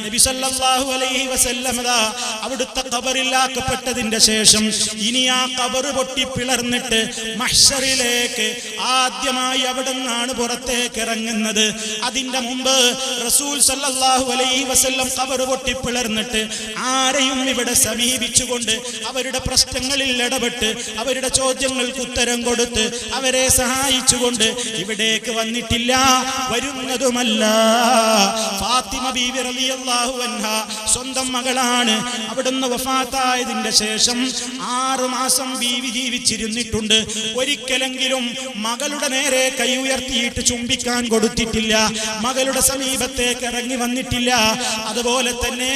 നബി സല്ലല്ലാഹു അലൈഹി വസല്ലം അവിടുത്തെ ഖബറിലാക്കപ്പെട്ടതിന്റെ ശേഷം ഇനി ആ ഖബർ പൊട്ടി പിളർന്നിട്ട് മഹ്ശറിലേക്ക് ആദ്യമായി അവിടെ നിന്നാണ് പുറത്തേക്ക് ഇറങ്ങുന്നത്. അതിന്റെ മുമ്പ് റസൂൽ സല്ലല്ലാഹു അലൈഹി വസല്ലം ഖബർ പൊട്ടി പിളർന്നിട്ട് ആരെയും ഇവിടെ സമീപിച്ചുകൊണ്ട് അവരുടെ പ്രശ്നങ്ങളിൽ ഇടപെട്ട് അവരുടെ ചോദ്യങ്ങൾക്ക് ഉത്തരം കൊടുത്ത് അവരെ സഹായിച്ചുകൊണ്ട് ഇവിടേക്ക് വന്നിട്ടില്ല, വരുന്നതുമല്ല. ഫാത്തിമ ബീവി റളിയല്ലാഹു അൻഹ സ്വന്തം മകളാണ്. അവിടുന്ന് വഫാത്തായതിന്റെ ശേഷം 6 മാസം ബീവി ജീവിച്ചിരുന്നിട്ടുണ്ട്. ഒരിക്കലെങ്കിലും മകളുടെ നേരെ കൈ ഉയർത്തിയിട്ട് ചുംബിക്കാൻ കൊടുത്തിട്ടില്ല, മകളുടെ സമീപത്തേക്ക് ഇറങ്ങി വന്നിട്ടില്ല. അതുപോലെ തന്നെ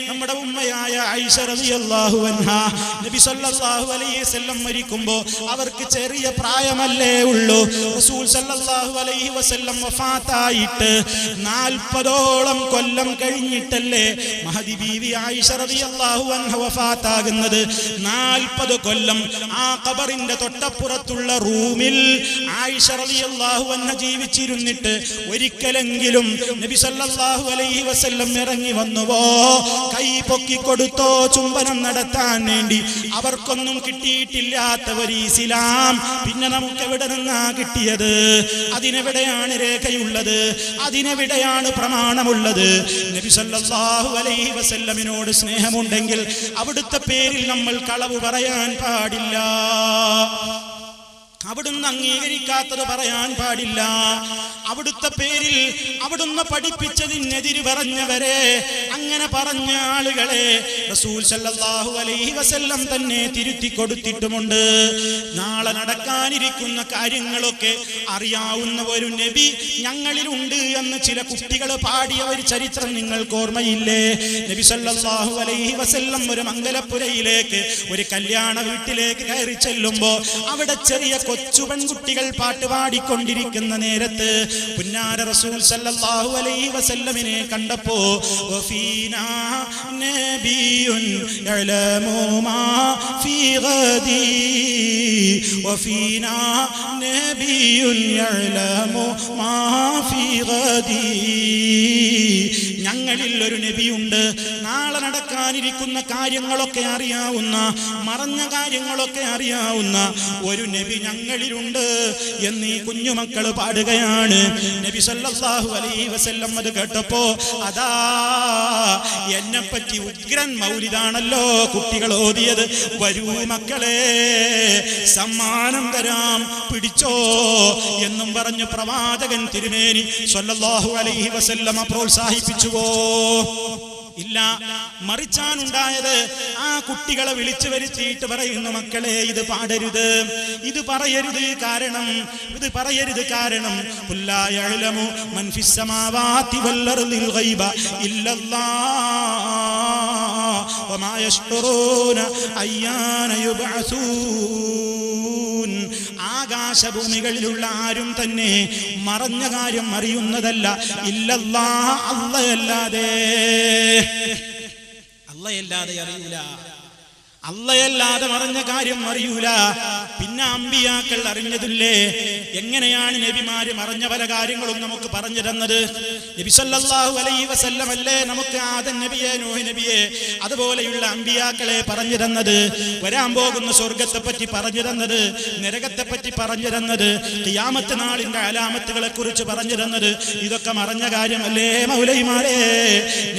നമ്മുടെ ഉമ്മയായ ആയിഷ റളിയല്ലാഹു അൻഹ നബി സല്ലല്ലാഹു അലൈഹി വസല്ലം മരിക്കുമ്പോൾ അവർക്ക് ചെറിയ പ്രായമല്ലേ ഉള്ളൂ. റസൂൽ സല്ലല്ലാഹു അലൈഹി വസല്ലം വഫാത്തായിട്ട് 40ഓളം കൊല്ലം കഴിഞ്ഞിട്ടല്ലേ മഹദി ബീവി ആയിഷ റളിയല്ലാഹു അൻഹ വഫാത്താകുന്നത്. 40 കൊല്ലം ആ ഖബറിന്റെ തൊട്ടപ്പുറത്തുള്ള റൂമിൽ ആയിഷ റളിയല്ലാഹു അൻഹ ജീവിച്ചിരുന്നിട്ട് ഒരിക്കലെങ്കിലും നബി സല്ലല്ലാഹു അലൈഹി വസല്ലം ഇറങ്ങി വന്നുവോ, കൈ പൊക്കി കൊടുത്തോ ചുംബനം നടത്താൻ വേണ്ടി? അവർക്കൊന്നും കിട്ടിയിട്ടില്ലാത്ത ഒരു ഇസ്ലാം പിന്നെ നമുക്ക് എവിടെ നിന്നാ കിട്ടിയത്? അതിനെവിടെയാണ് രേഖയുള്ളത്? അതിനെവിടെയാണ് പ്രമാണമുള്ളത്? നബി സല്ലല്ലാഹു അലൈഹി വസല്ലമിനോട് സ്നേഹമുണ്ടെങ്കിൽ അവിടുത്തെ പേരിൽ നമ്മൾ കളവ് പറയാൻ പാടില്ല, അവിടുന്ന് അംഗീകരിക്കാത്തത് പറയാൻ പാടില്ല. അവിടുത്തെ പേരിൽ അവിടുന്ന് പഠിപ്പിച്ചതിനെതിര് പറഞ്ഞവരെ, അങ്ങനെ പറഞ്ഞ ആളുകളെ റസൂൽ സല്ലല്ലാഹു അലൈഹി വസല്ലം തന്നെ തിരുത്തി കൊടുത്തിട്ടുമുണ്ട്. നാളെ നടക്കാനിരിക്കുന്ന കാര്യങ്ങളൊക്കെ അറിയാവുന്ന ഒരു നബി ഞങ്ങളിലുണ്ട് എന്ന് ചില കുട്ടികൾ പാടിയ ഒരു ചരിത്രം നിങ്ങൾക്ക് ഓർമ്മയില്ലേ? നബി സല്ലല്ലാഹു അലൈഹി വസല്ലം ഒരു മംഗലപ്പുരയിലേക്ക്, ഒരു കല്യാണ വീട്ടിലേക്ക് കയറി ചെല്ലുമ്പോ അവിടെ ചെറിയ കൊച്ചു പെൺകുട്ടികൾ പാട്ട് പാടിക്കൊണ്ടിരിക്കുന്ന നേരത്ത് പുന്നാര റസൂൽ സല്ലല്ലാഹു അലൈഹി വസല്ലമിനെ കണ്ടപ്പോ വഫീനാ നബിയുൻ യഅലമു മാ ഫീ ഗദി, വഫീനാ നബിയുൻ യഅലമു മാ ഫീ ഗദി. ഞങ്ങളിൽ ഒരു നബിയുണ്ട്, നാളെ നടക്കാനിരിക്കുന്ന കാര്യങ്ങളൊക്കെ അറിയാവുന്ന, മറഞ്ഞ കാര്യങ്ങളൊക്കെ അറിയാവുന്ന ഒരു നബി ഞങ്ങളിലുണ്ട് എന്ന് ഈ കുഞ്ഞുമക്കൾ പാടുകയാണ്. നബി സല്ലല്ലാഹു അലൈഹി വസല്ലം അത് കേട്ടപ്പോ, അതാ എന്നെ പറ്റി ഉഗ്രൻ മൗലിദാണല്ലോ കുട്ടികൾ ഓതിയത്, വരൂ മക്കളെ സമ്മാനം തരാം, പിടിച്ചോ എന്നും പറഞ്ഞു പ്രവാചകൻ തിരുമേനി സല്ലല്ലാഹു അലൈഹി വസല്ലം പ്രോത്സാഹിപ്പിച്ചുവോ? ഇല്ല. മറിച്ചാനുണ്ടായത് ആ കുട്ടികളെ വിളിച്ചു വരുത്തിയിട്ട് പറയുന്നു, മക്കളെ ഇത് പാടരുത്, ഇത് പറയരുത്, കാരണം ഇത് പറയരുത്, കാരണം ലാ യഅലമു മൻ ഫിസ് സമാവാതി വൽ അർദിൽ ഗൈബ ഇല്ലല്ലാഹ് വമാ യശ്ഉറൂന അയ്യാന യുബ്അസൂൻ. ആകാശഭൂമികളിലുള്ള ആരും തന്നെ മറഞ്ഞ കാര്യം അറിയുന്നതല്ല, ഇല്ലല്ലാഹ്, അല്ലാഹുവല്ലാതെ. അല്ലാഹുവല്ലാതെ അറിയൂല, അല്ലാഹുവല്ലാതെ മറഞ്ഞ കാര്യം അറിയൂല. പിന്നെ അമ്പിയാക്കൾ അറിഞ്ഞതില്ലേ? എങ്ങനെയാണ് നബിമാര് മറഞ്ഞ പല കാര്യങ്ങളും നമുക്ക് പറഞ്ഞു തന്നത്? നബി സല്ലല്ലാഹു അലൈഹി വസല്ലം അല്ലേ നമുക്ക് ആദം നബിയെ, നൂഹ് നബിയെ, അതുപോലെയുള്ള അമ്പിയാക്കളെ പറഞ്ഞു തന്നത്? വരാൻ പോകുന്ന സ്വർഗത്തെ പറ്റി പറഞ്ഞു തന്നത്, നരകത്തെ പറ്റി പറഞ്ഞു തന്നത്, ഖിയാമത്ത് നാളിന്റെ അലാമത്തുകളെ കുറിച്ച് പറഞ്ഞു തന്നത്. ഇതൊക്കെ മറഞ്ഞ കാര്യമല്ലേ മൗലവിമാരെ?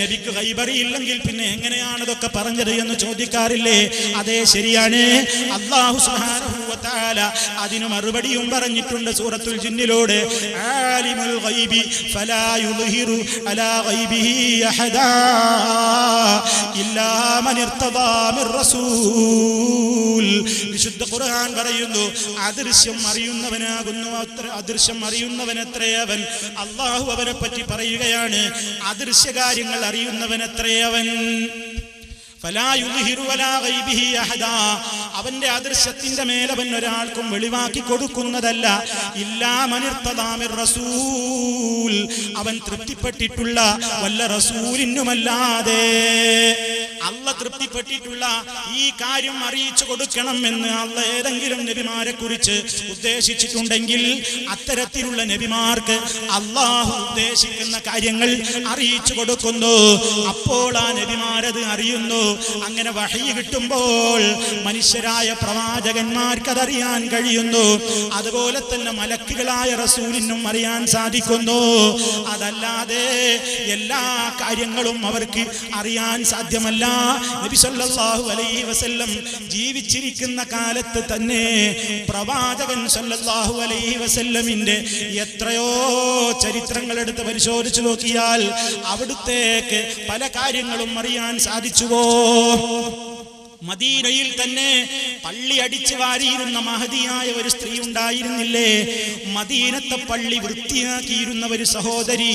നബിക്ക് ഖൈബറിയില്ലെങ്കിൽ പിന്നെ എങ്ങനെയാണ് ഇതൊക്കെ പറഞ്ഞത് എന്ന് ചോദിക്കാറില്ലേ? അതേ, ശരിയാണ്. അല്ലാഹു സുബ്ഹാനഹു വ തആല അതിനു മറുപടിയും പറഞ്ഞിട്ടുണ്ട് സൂറത്തുൽ ജിന്നിലൂടെ. ആലിമുൽ ഗൈബി ഫലാ യുദ്ഹിറു അലാ ഗൈബിഹി അഹദാ ഇല്ലാ മൻ ഇർതദാ മിർ റസൂൽ. വിശുദ്ധ ഖുർആൻ പറയുന്നു, അദൃശ്യം അറിയുന്നവനാകുന്നു, അദൃശ്യം അറിയുന്നവനത്രയവൻ. അല്ലാഹു അവനെ പറ്റി പറയുകയാണ്, അദൃശ്യ കാര്യങ്ങൾ അറിയുന്നവനത്രയവൻ. അവന്റെ അദൃശ്യത്തിന്റെ മേലവൻ ഒരാൾക്കും വെളിവാക്കി കൊടുക്കുന്നതല്ല. ഇല്ലാ മനിർത്തദാ മിർ റസൂൽ, അവൻ തൃപ്തിപ്പെട്ടിട്ടുള്ള വല്ല റസൂലിനുമല്ലാതെ. അള്ള തൃപ്തിപ്പെട്ടിട്ടുള്ള ഈ കാര്യം അറിയിച്ചു കൊടുക്കണം എന്ന് അള്ള ഏതെങ്കിലും നബിമാരെ കുറിച്ച് ഉദ്ദേശിച്ചിട്ടുണ്ടെങ്കിൽ അത്തരത്തിലുള്ള നബിമാർക്ക് അള്ളാഹു ഉദ്ദേശിക്കുന്ന കാര്യങ്ങൾ അറിയിച്ചു കൊടുക്കുന്നു. അപ്പോൾ ആ നബിമാരത് അറിയുന്നു. അങ്ങനെ വഹി കിട്ടുമ്പോൾ മനുഷ്യരായ പ്രവാചകന്മാർക്ക് അതറിയാൻ കഴിയുന്നു. അതുപോലെ തന്നെ മലക്കുകളായ റസൂലിനും അറിയാൻ സാധിക്കുന്നു. അതല്ലാതെ എല്ലാ കാര്യങ്ങളും അവർക്ക് അറിയാൻ സാധ്യമല്ല. നബി സല്ലല്ലാഹു അലൈഹി വസല്ലം ജീവിച്ചിരിക്കുന്ന കാലത്ത് തന്നെ പ്രവാചകൻ സല്ലല്ലാഹു അലൈഹി വസല്ലമിന്റെ എത്രയോ ചരിത്രങ്ങൾ എടുത്ത് പരിശോധിച്ചു നോക്കിയാൽ അവിടുത്തേക്ക് പല കാര്യങ്ങളും അറിയാൻ സാധിച്ചുവോ? മദീനയിൽ തന്നെ പള്ളി അടിച്ചു വാരിയിരുന്ന മഹദിയായ ഒരു സ്ത്രീ ഉണ്ടായിരുന്നില്ലേ? മദീനത്തെ പള്ളി വൃത്തിയാക്കിയിരുന്ന ഒരു സഹോദരി.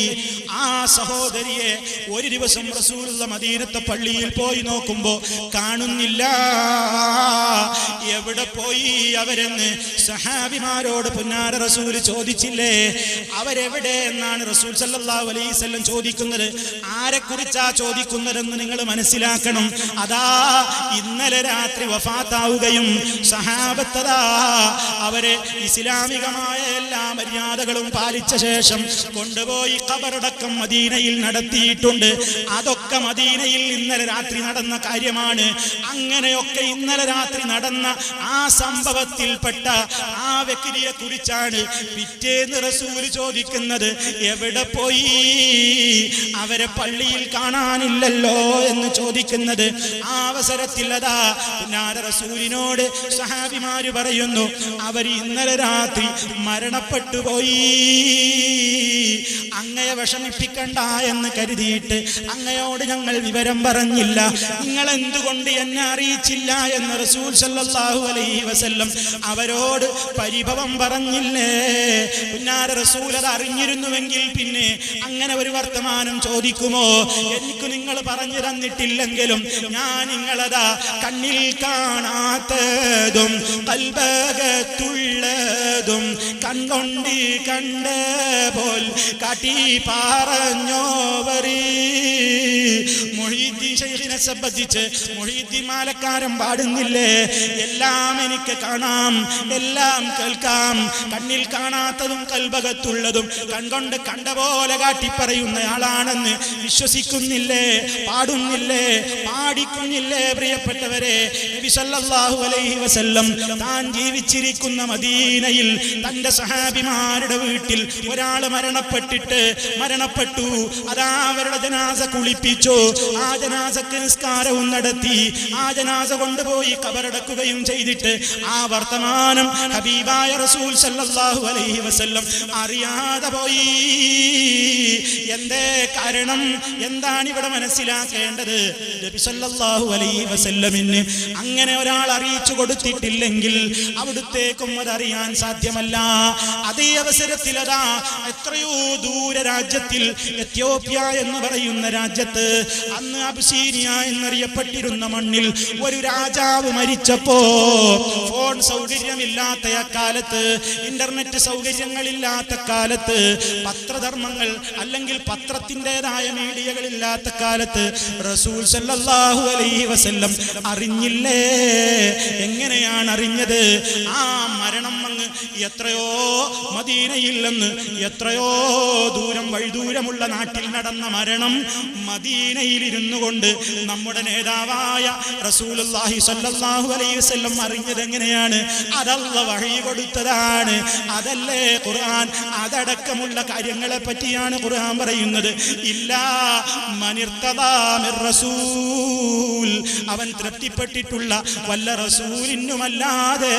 ആ സഹോദരിയെ ഒരു ദിവസം റസൂലുള്ള മദീനത്തെ പള്ളിയിൽ പോയി നോക്കുമ്പോ കാണുന്നില്ല. എവിടെ പോയി അവരെന്ന് സഹാബിമാരോട് പുന്നാര റസൂൽ ചോദിച്ചില്ലേ? അവരെവിടെ എന്നാണ് റസൂൽ സല്ലല്ലാഹു അലൈഹി വസല്ലം ചോദിക്കുന്നത്. ആരെക്കുറിച്ചാ ചോദിക്കുന്നതെന്ന് നിങ്ങൾ മനസ്സിലാക്കണം. അതാ ഇന്നലെ രാത്രി വഫാത്താവുകയും സഹാബത്തതാ അവരെ ഇസ്ലാമികമായ എല്ലാ മര്യാദകളും പാലിച്ച ശേഷം കൊണ്ടുപോയി ഖബറടക്കം മദീനയിൽ നടത്തിയിട്ടുണ്ട്. അതൊക്കെ മദീനയിൽ ഇന്നലെ രാത്രി നടന്ന കാര്യമാണ്. അങ്ങനെയൊക്കെ ഇന്നലെ രാത്രി നടന്ന ആ സംഭവത്തിൽപ്പെട്ട ആ വ്യക്തിയെ കുറിച്ചാണ് പിറ്റേന്ന് റസൂൽ ചോദിക്കുന്നത്. എവിടെ പോയി? അവരെ പള്ളിയിൽ കാണാനില്ലല്ലോ എന്ന് ചോദിക്കുന്നത്. ആ അവസരത്തിൽ അതാ റസൂലിനോട് സഹാബിമാര് പറയുന്നു, അവർ ഇന്നലെ രാത്രി മരണപ്പെട്ടു പോയി. അങ്ങയെ വിഷമിപ്പിക്കണ്ട എന്ന് കരുതിയിട്ട് അങ്ങയോട് ഞങ്ങൾ വിവരം പറഞ്ഞില്ല. നിങ്ങൾ എന്തുകൊണ്ട് എന്നെ അറിയിച്ചില്ല എന്ന് റസൂൽ സല്ലല്ലാഹു അലൈഹി വസല്ലം അവരോട് പരിഭവം പറഞ്ഞില്ലേ? പുന്നാര റസൂൽ അത് അറിഞ്ഞിരുന്നുവെങ്കിൽ പിന്നെ അങ്ങനെ ഒരു വർത്തമാനം ചോദിക്കുമോ? എനിക്ക് നിങ്ങൾ പറഞ്ഞു തന്നിട്ടില്ലെങ്കിലും ഞാൻ നിങ്ങളതാ കണ്ണിൽ കാണാത്തതും കൽബകത്തുള്ളതും കൺകൊണ്ട് കണ്ട പോൽ കാട്ടി പറഞ്ഞോവരീ. മുഹീദ്ദീൻ ശൈഖിനെ സംബന്ധിച്ച് മുഹീദ്ദീൻ മാലക്കാരൻ പാടുന്നില്ലേ? എല്ലാം എനിക്ക് കാണാം, എല്ലാം കേൾക്കാം, കണ്ണിൽ കാണാത്തതും കൽബകത്തുള്ളതും കൺകൊണ്ട് കണ്ട പോലെ കാട്ടിപ്പറയുന്നയാളാണെന്ന് വിശ്വസിക്കുന്നില്ലേ? പാടുന്നില്ലേ? പാടിക്കുന്നില്ലേ? പ്രിയപ്പെട്ടവരെ, നബി സല്ലല്ലാഹു അലൈഹി വസല്ലം താൻ ജീവിച്ചിരിക്കുന്ന മദീനയിൽ തന്റെ സഹാബിമാരുടെ വീട്ടിൽ ഒരാൾ മരണപ്പെട്ടു. അതാ അവരുടെ ജനാസ കുളിപ്പിച്ചു. ആ ജനാസക്ക് നിസ്കാരവും നടത്തി. ആ ജനാസ കൊണ്ടുപോയി ഖബറടക്കുകയും ചെയ്തിട്ട് ആ വർത്തമാനം ഹബീബായ റസൂൽ സല്ലല്ലാഹു അലൈഹി വസല്ലം അറിയാതെ പോയി. എന്തേ കാരണം? എന്താണ് ഇവിടെ മനസ്സിലാക്കേണ്ടത്? നബി സല്ലല്ലാഹു അലൈഹി വസല്ലമിന് അങ്ങനെ ഒരാൾ അറിയിച്ചു കൊടുത്തിട്ടില്ലെങ്കിൽ അവിടുത്തേക്കും അതറിയാൻ സാധ്യമല്ല. അതേ അവസരത്തിൽ അതാ എത്രയോ ദൂര രാജ്യത്തിൽ, എത്യോപ്യ എന്ന് പറയുന്ന രാജ്യത്ത്, അന്ന് അബിസീനിയ എന്നറിയപ്പെട്ടിരുന്ന മണ്ണിൽ ഒരു രാജാവ് മരിച്ചപ്പോ ഫോൺ സൗകര്യമില്ലാത്ത കാലത്ത്, ഇന്റർനെറ്റ് സൗകര്യങ്ങളില്ലാത്ത കാലത്ത്, പത്രധർമ്മങ്ങൾ അല്ലെങ്കിൽ പത്രത്തിൻ്റെതായ മീഡിയകളില്ലാത്ത കാലത്ത് റസൂൽ സല്ലല്ലാഹു അലൈഹി വസല്ലം അറിഞ്ഞില്ലേ? എങ്ങനെയാണ് അറിഞ്ഞത്? ആ മരണം അങ്ങ് എത്രയോ മദീനയിൽ നിന്ന് എത്രയോ ദൂരം വഴിദൂരമുള്ള നാട്ടിൽ നടന്ന മരണം മദീനയിൽ ഇരുന്നു കൊണ്ട് നമ്മുടെ നേതാവായ റസൂലുള്ളാഹി സ്വല്ലല്ലാഹു അലൈഹി വസല്ലം അറിഞ്ഞത് എങ്ങനെയാണ്? അതല്ല വഹി കൊടുത്തതാണ്. അതല്ലേ ഖുർആൻ? അതടക്കമുള്ള കാര്യങ്ങളെ പറ്റിയാണ് ഖുർആൻ പറയുന്നത്. ഇല്ലാ മനിർത്തദാ മിർ റസൂൽ, അവൻ തൃപ്തിപ്പെട്ടിട്ടുള്ള വല്ല റസൂലിനുമല്ലാതെ